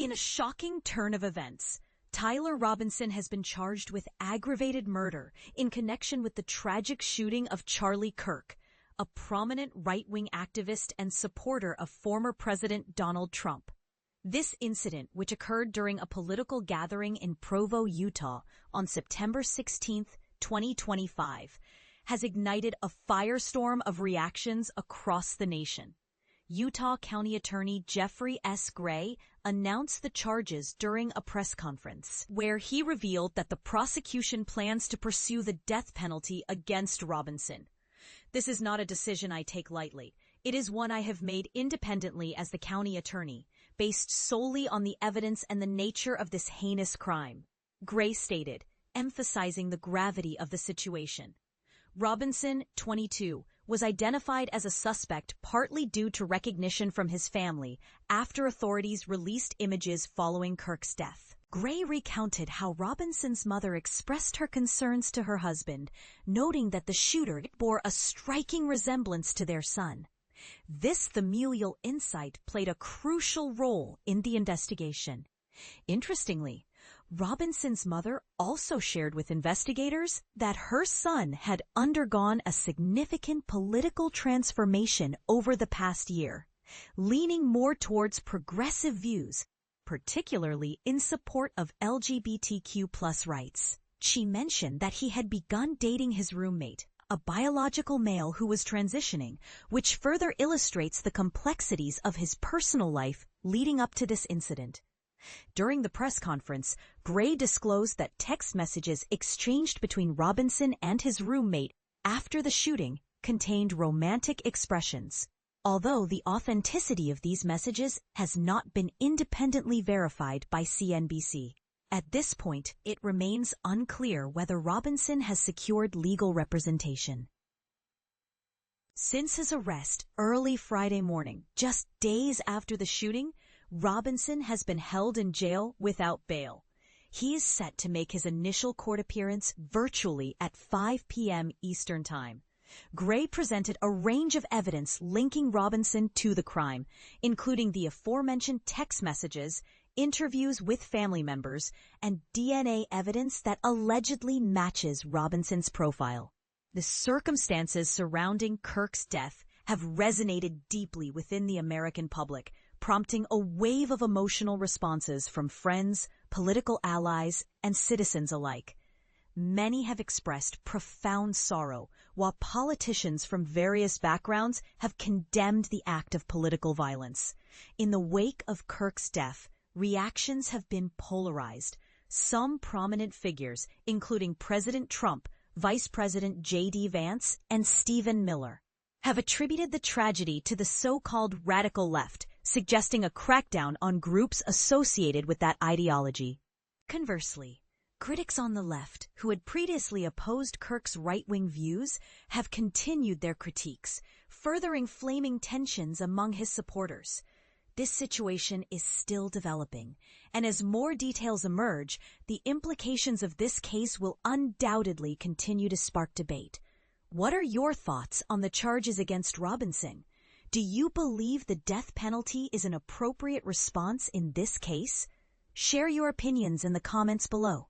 In a shocking turn of events, Tyler Robinson has been charged with aggravated murder in connection with the tragic shooting of Charlie Kirk, a prominent right-wing activist and supporter of former President Donald Trump. This incident, which occurred during a political gathering in Provo, Utah, on September 16, 2025, has ignited a firestorm of reactions across the nation. Utah County Attorney Jeffrey S. Gray announced the charges during a press conference, where he revealed that the prosecution plans to pursue the death penalty against Robinson. This is not a decision I take lightly. It is one I have made independently as the county attorney, based solely on the evidence and the nature of this heinous crime, Gray stated, emphasizing the gravity of the situation. Robinson, 22, was identified as a suspect partly due to recognition from his family after authorities released images following Kirk's death. Gray recounted how Robinson's mother expressed her concerns to her husband, noting that the shooter bore a striking resemblance to their son. This familial insight played a crucial role in the investigation. Interestingly, Robinson's mother also shared with investigators that her son had undergone a significant political transformation over the past year, leaning more towards progressive views, particularly in support of LGBTQ+ rights. She mentioned that he had begun dating his roommate, a biological male who was transitioning, which further illustrates the complexities of his personal life leading up to this incident. During the press conference, Gray disclosed that text messages exchanged between Robinson and his roommate after the shooting contained romantic expressions, although the authenticity of these messages has not been independently verified by CNBC. At this point, it remains unclear whether Robinson has secured legal representation. Since his arrest early Friday morning, just days after the shooting, Robinson has been held in jail without bail. He is set to make his initial court appearance virtually at 5 p.m. Eastern Time. Gray presented a range of evidence linking Robinson to the crime, including the aforementioned text messages, interviews with family members, and DNA evidence that allegedly matches Robinson's profile. The circumstances surrounding Kirk's death have resonated deeply within the American public, prompting a wave of emotional responses from friends, political allies, and citizens alike. Many have expressed profound sorrow, while politicians from various backgrounds have condemned the act of political violence. In the wake of Kirk's death, reactions have been polarized. Some prominent figures, including President Trump, Vice President J.D. Vance, and Stephen Miller, have attributed the tragedy to the so-called radical left, suggesting a crackdown on groups associated with that ideology. Conversely, critics on the left, who had previously opposed Kirk's right-wing views, have continued their critiques, further inflaming tensions among his supporters. This situation is still developing, and as more details emerge, the implications of this case will undoubtedly continue to spark debate. What are your thoughts on the charges against Robinson? Do you believe the death penalty is an appropriate response in this case? Share your opinions in the comments below.